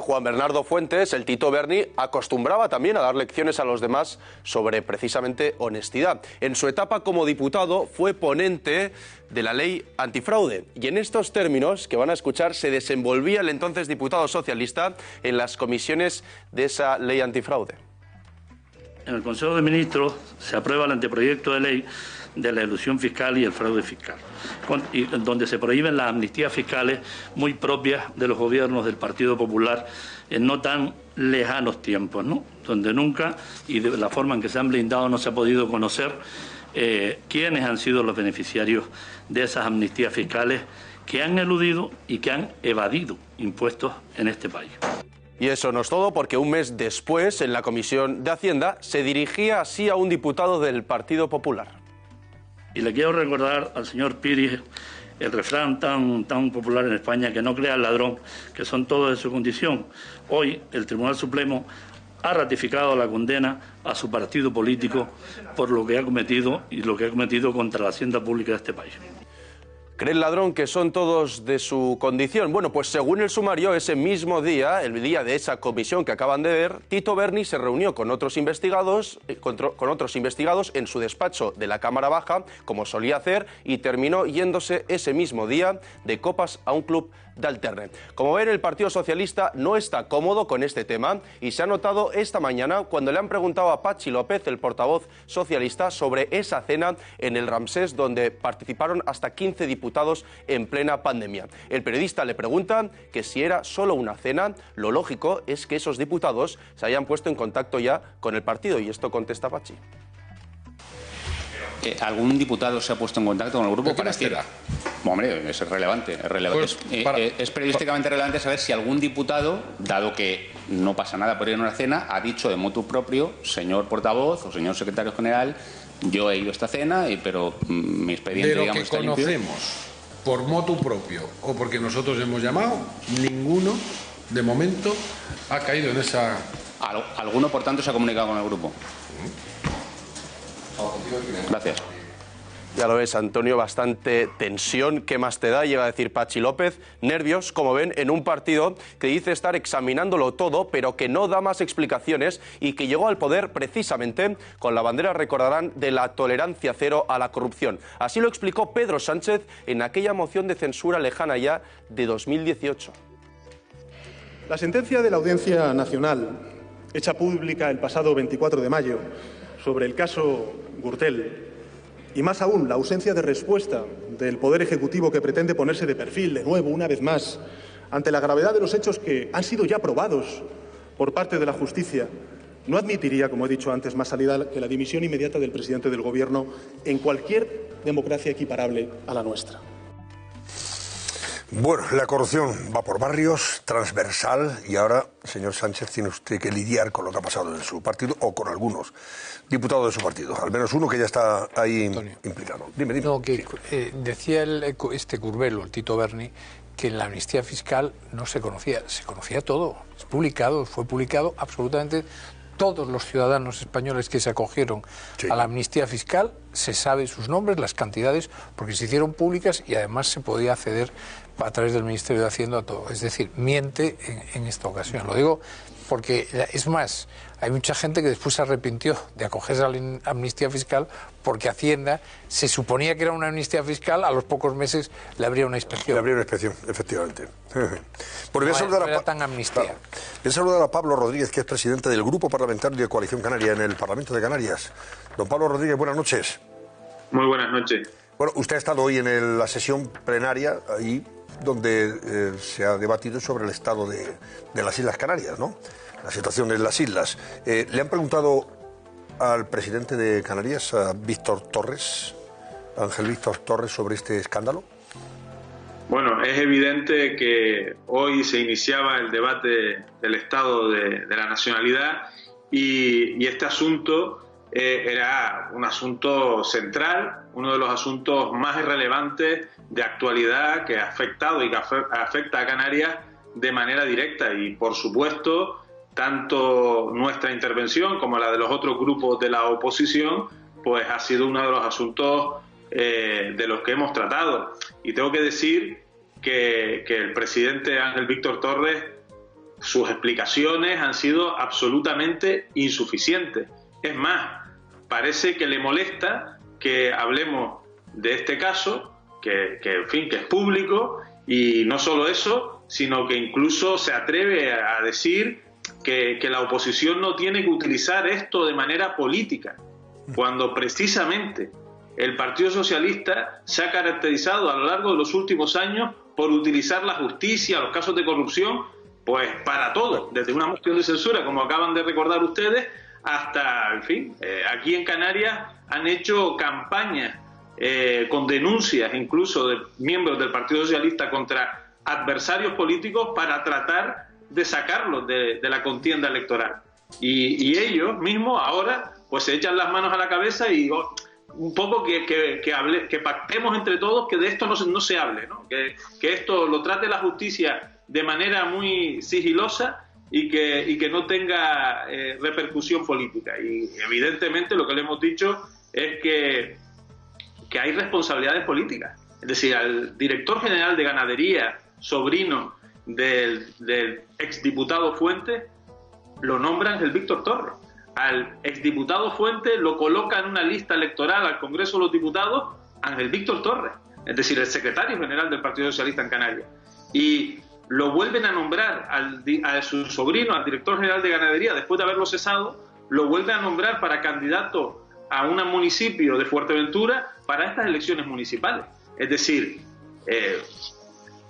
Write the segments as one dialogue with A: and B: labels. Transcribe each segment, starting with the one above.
A: Juan Bernardo Fuentes, el Tito Berni, acostumbraba también a dar lecciones a los demás sobre precisamente honestidad. En su etapa como diputado fue ponente de la ley antifraude y en estos términos que van a escuchar se desenvolvía el entonces diputado socialista en las comisiones de esa ley antifraude.
B: En el Consejo de Ministros se aprueba el anteproyecto de ley de la elusión fiscal y el fraude fiscal, donde se prohíben las amnistías fiscales muy propias de los gobiernos del Partido Popular en no tan lejanos tiempos, ¿no? Donde nunca, y de la forma en que se han blindado, no se ha podido conocer quiénes han sido los beneficiarios de esas amnistías fiscales que han eludido y que han evadido impuestos en este país.
A: Y eso no es todo, porque un mes después, en la Comisión de Hacienda, se dirigía así a un diputado del Partido Popular.
B: Y le quiero recordar al señor Piris el refrán tan popular en España, que no crea al ladrón, que son todos de su condición. Hoy el Tribunal Supremo ha ratificado la condena a su partido político por lo que ha cometido y lo que ha cometido contra la hacienda pública de este país.
A: ¿Cree el ladrón que son todos de su condición? Bueno, pues según el sumario, ese mismo día, el día de esa comisión que acaban de ver, Tito Berni se reunió con otros investigados en su despacho de la Cámara Baja, como solía hacer, y terminó yéndose ese mismo día de copas a un club de alterne. Como ven, el Partido Socialista no está cómodo con este tema y se ha notado esta mañana cuando le han preguntado a Patxi López, el portavoz socialista, sobre esa cena en el Ramsés donde participaron hasta 15 diputados en plena pandemia. El periodista le pregunta que si era solo una cena, lo lógico es que esos diputados se hayan puesto en contacto ya con el partido, y esto contesta Patxi.
C: ¿Algún diputado se ha puesto en contacto con el grupo para decir? Hombre, es relevante. Pues, es periodísticamente relevante saber si algún diputado, dado que no pasa nada por ir a una cena, ha dicho de motu propio, señor portavoz o señor secretario general, yo he ido a esta cena, pero mi expediente,
D: de lo
C: digamos,
D: que
C: está
D: conocemos
C: limpio.
D: por motu propio o porque nosotros hemos llamado, ninguno de momento ha caído en esa...
C: ¿Alguno, por tanto, se ha comunicado con el grupo? Gracias.
A: Ya lo ves, Antonio, bastante tensión. ¿Qué más te da? Llega a decir Patxi López. Nervios, como ven, en un partido que dice estar examinándolo todo, pero que no da más explicaciones y que llegó al poder precisamente con la bandera, recordarán, de la tolerancia cero a la corrupción. Así lo explicó Pedro Sánchez en aquella moción de censura lejana ya de 2018.
E: La sentencia de la Audiencia Nacional, hecha pública el pasado 24 de mayo, sobre el caso Gürtel, y más aún la ausencia de respuesta del Poder Ejecutivo, que pretende ponerse de perfil de nuevo, una vez más, ante la gravedad de los hechos que han sido ya probados por parte de la justicia, no admitiría, como he dicho antes, más salida que la dimisión inmediata del presidente del Gobierno en cualquier democracia equiparable a la nuestra.
F: Bueno, la corrupción va por barrios, transversal, y ahora, señor Sánchez, tiene usted que lidiar con lo que ha pasado en su partido o con algunos diputados de su partido, al menos uno que ya está ahí, Antonio, implicado. Dime.
G: No, que decía este Curbelo, el Tito Berni, que en la amnistía fiscal no se conocía todo, fue publicado absolutamente. Todos los ciudadanos españoles que se acogieron a la amnistía fiscal, se sabe sus nombres, las cantidades, porque se hicieron públicas y además se podía acceder a través del Ministerio de Hacienda a todo. Es decir, miente en esta ocasión. Lo digo porque, es más, hay mucha gente que después se arrepintió de acogerse a la amnistía fiscal porque Hacienda se suponía que era una amnistía fiscal, a los pocos meses le habría una inspección.
F: Le habría una inspección, efectivamente.
G: Porque no era tan amnistía.
F: Voy a saludar a Pablo Rodríguez, que es presidente del Grupo Parlamentario de Coalición Canaria en el Parlamento de Canarias. Don Pablo Rodríguez, buenas noches.
H: Muy buenas noches.
F: Bueno, usted ha estado hoy en la sesión plenaria, ahí donde se ha debatido sobre el estado de las Islas Canarias, ¿no? La situación en las islas. Le han preguntado al presidente de Canarias, a Víctor Torres, Ángel Víctor Torres, sobre este escándalo.
H: Bueno, es evidente que hoy se iniciaba el debate del estado de la nacionalidad y este asunto era un asunto central, uno de los asuntos más relevantes de actualidad que ha afectado y que afecta a Canarias de manera directa, y por supuesto tanto nuestra intervención como la de los otros grupos de la oposición pues ha sido uno de los asuntos de los que hemos tratado. Y tengo que decir que el presidente Ángel Víctor Torres sus explicaciones han sido absolutamente insuficientes. Es más, parece que le molesta que hablemos de este caso, que en fin, que es público, y no solo eso, sino que incluso se atreve a decir que la oposición no tiene que utilizar esto de manera política, cuando precisamente el Partido Socialista se ha caracterizado a lo largo de los últimos años por utilizar la justicia, los casos de corrupción, pues para todo, desde una moción de censura, como acaban de recordar ustedes, hasta, en fin, aquí en Canarias han hecho campañas con denuncias incluso de miembros del Partido Socialista contra adversarios políticos para tratar de sacarlos de la contienda electoral. Y ellos mismos ahora pues se echan las manos a la cabeza y un poco que pactemos entre todos que de esto no se hable, ¿no? Que esto lo trate la justicia de manera muy sigilosa y que no tenga repercusión política. Y evidentemente lo que le hemos dicho es que hay responsabilidades políticas. Es decir, al director general de Ganadería, sobrino del exdiputado Fuentes, lo nombra Ángel Víctor Torres. Al exdiputado Fuentes lo coloca en una lista electoral al Congreso de los Diputados Ángel Víctor Torres, es decir, el secretario general del Partido Socialista en Canarias. Y lo vuelven a nombrar a su sobrino, al director general de Ganadería, después de haberlo cesado, lo vuelven a nombrar para candidato a un municipio de Fuerteventura para estas elecciones municipales. Es decir,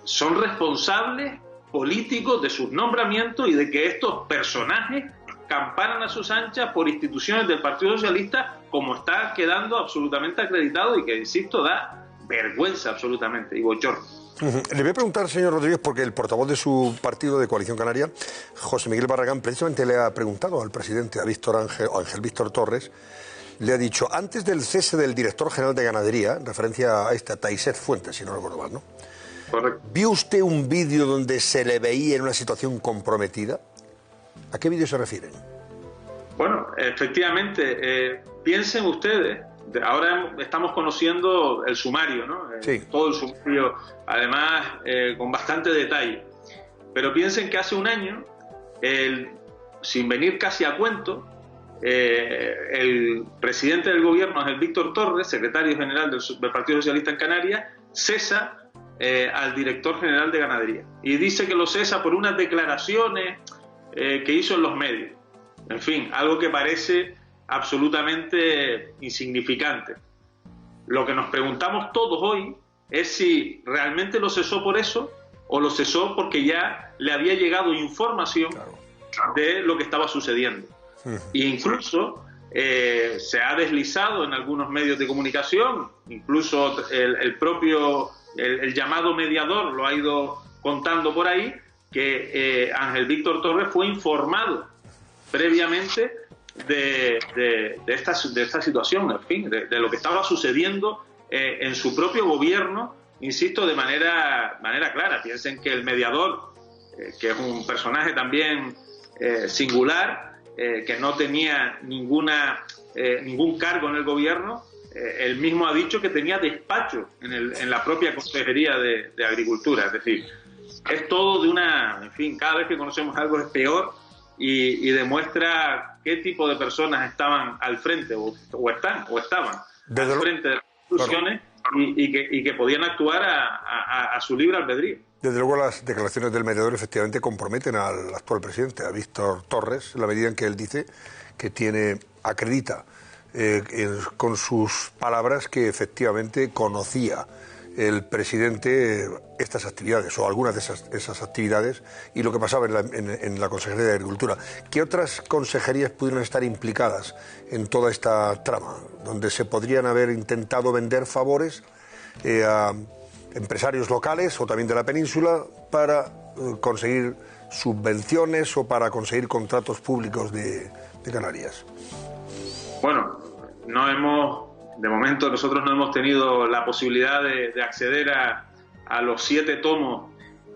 H: son responsables políticos de sus nombramientos y de que estos personajes camparan a sus anchas por instituciones del Partido Socialista, como está quedando absolutamente acreditado y que, insisto, da vergüenza absolutamente y bochorno.
F: Le voy a preguntar, señor Rodríguez, porque el portavoz de su partido de Coalición Canaria, José Miguel Barragán, precisamente le ha preguntado al presidente, a Ángel Víctor Torres, le ha dicho, antes del cese del director general de Ganadería, en referencia a Taisez Fuentes, si no recuerdo mal, ¿no?
H: Correcto.
F: ¿Vio usted un vídeo donde se le veía en una situación comprometida? ¿A qué vídeo se refieren?
H: Bueno, efectivamente, piensen ustedes, ahora estamos conociendo el sumario, ¿no?
F: Sí.
H: Todo el sumario, además, con bastante detalle. Pero piensen que hace un año, sin venir casi a cuento, el presidente del gobierno, Ángel Víctor Torres, secretario general del Partido Socialista en Canarias, cesa al director general de Ganadería. Y dice que lo cesa por unas declaraciones que hizo en los medios. En fin, algo que parece absolutamente insignificante. Lo que nos preguntamos todos hoy es si realmente lo cesó por eso o lo cesó porque ya le había llegado información de lo que estaba sucediendo. E incluso se ha deslizado en algunos medios de comunicación, incluso el propio llamado mediador lo ha ido contando por ahí, que Ángel Víctor Torres fue informado previamente de esta situación, en fin, de lo que estaba sucediendo en su propio gobierno, insisto, de manera clara. Piensen que el mediador, que es un personaje también singular, que no tenía ningún cargo en el gobierno, él mismo ha dicho que tenía despacho en la propia Consejería de Agricultura. Es decir, es todo de en fin, cada vez que conocemos algo es peor y demuestra qué tipo de personas estaban al frente o estaban al frente de las instituciones y que podían actuar a su libre albedrío.
F: Desde luego las declaraciones del mediador efectivamente comprometen al actual presidente, a Víctor Torres, en la medida en que él dice que acredita con sus palabras que efectivamente conocía el presidente estas actividades o algunas de esas actividades y lo que pasaba en la Consejería de Agricultura. ¿Qué otras consejerías pudieron estar implicadas en toda esta trama, donde se podrían haber intentado vender favores a empresarios locales o también de la península para conseguir subvenciones o para conseguir contratos públicos de Canarias?
H: Bueno, de momento nosotros no hemos tenido la posibilidad de acceder a los 7 tomos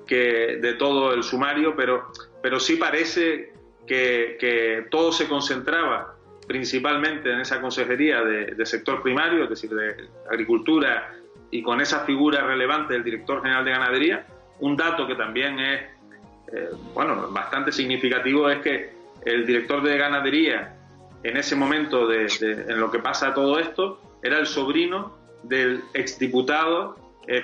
H: de todo el sumario, pero sí parece que todo se concentraba principalmente en esa consejería de sector primario, es decir, de agricultura, y con esa figura relevante del director general de Ganadería. Un dato que también es bastante significativo es que el director de ganadería, en ese momento en lo que pasa todo esto, era el sobrino del exdiputado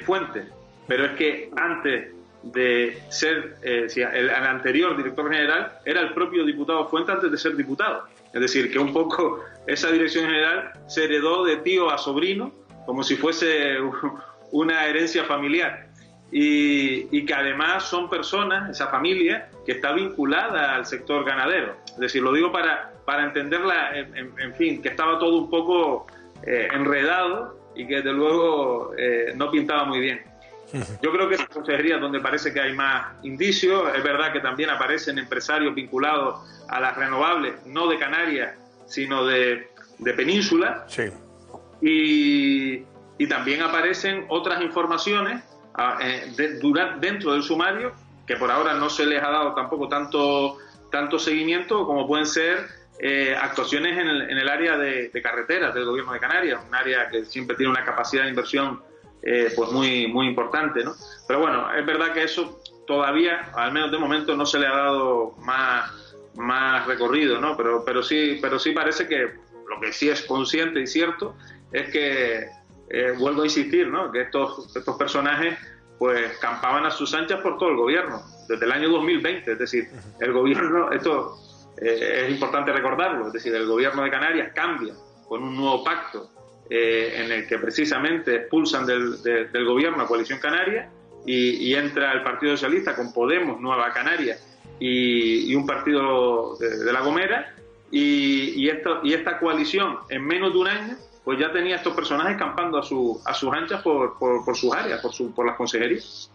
H: Fuentes. Pero es que antes de ser el anterior director general era el propio diputado Fuentes antes de ser diputado. Es decir, que un poco esa dirección general se heredó de tío a sobrino como si fuese una herencia familiar. Y que además son personas, esa familia, que está vinculada al sector ganadero. Es decir, lo digo para entenderla, en fin, que estaba todo un poco enredado y que desde luego no pintaba muy bien. Yo creo que es la consejería donde parece que hay más indicios. Es verdad que también aparecen empresarios vinculados a las renovables, no de Canarias, sino de Península.
F: Sí.
H: Y también aparecen otras informaciones dentro del sumario que por ahora no se les ha dado tampoco tanto seguimiento, como pueden ser actuaciones en el área de carreteras del Gobierno de Canarias, un área que siempre tiene una capacidad de inversión pues muy importante, ¿no? Pero bueno, es verdad que eso todavía, al menos de momento, no se le ha dado más recorrido, ¿no? Pero sí parece que lo que sí es consciente y cierto es que vuelvo a insistir, ¿no? Que estos personajes pues campaban a sus anchas por todo el gobierno desde el año 2020, es decir, el gobierno, esto es importante recordarlo, es decir, el gobierno de Canarias cambia con un nuevo pacto en el que precisamente expulsan del gobierno a Coalición Canaria y entra el Partido Socialista con Podemos, Nueva Canarias y un partido de La Gomera y esta coalición en menos de un año pues ya tenía estos personajes campando a sus anchas por sus áreas, por las consejerías.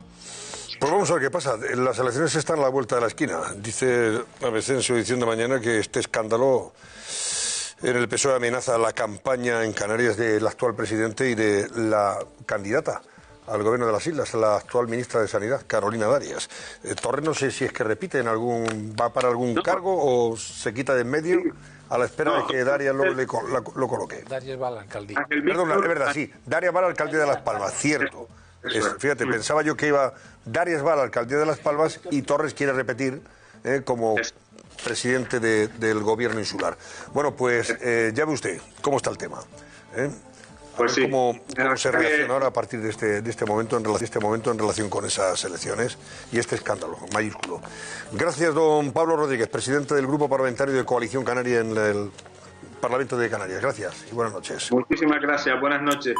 F: Pues vamos a ver qué pasa. Las elecciones están a la vuelta de la esquina. Dice ABC en su edición de mañana que este escándalo en el PSOE amenaza la campaña en Canarias del actual presidente y de la candidata al gobierno de las islas, la actual ministra de Sanidad, Carolina Darias. Torres no sé si es que repite va para algún cargo o se quita de en medio a la espera de que Darias lo coloque.
G: Darias va a la alcaldía.
F: Perdón, es verdad, sí. Darias va a la alcaldía de Las Palmas, cierto. Fíjate, pensaba yo que Darias va a la alcaldía de Las Palmas y Torres quiere repetir como presidente del gobierno insular. Bueno, pues ya ve usted cómo está el tema.
H: Pues sí.
F: ¿Cómo se reacciona ahora a partir de este momento en relación con esas elecciones y este escándalo mayúsculo? Gracias, don Pablo Rodríguez, presidente del Grupo Parlamentario de Coalición Canaria en el Parlamento de Canarias. Gracias y buenas noches.
H: Muchísimas gracias. Buenas noches.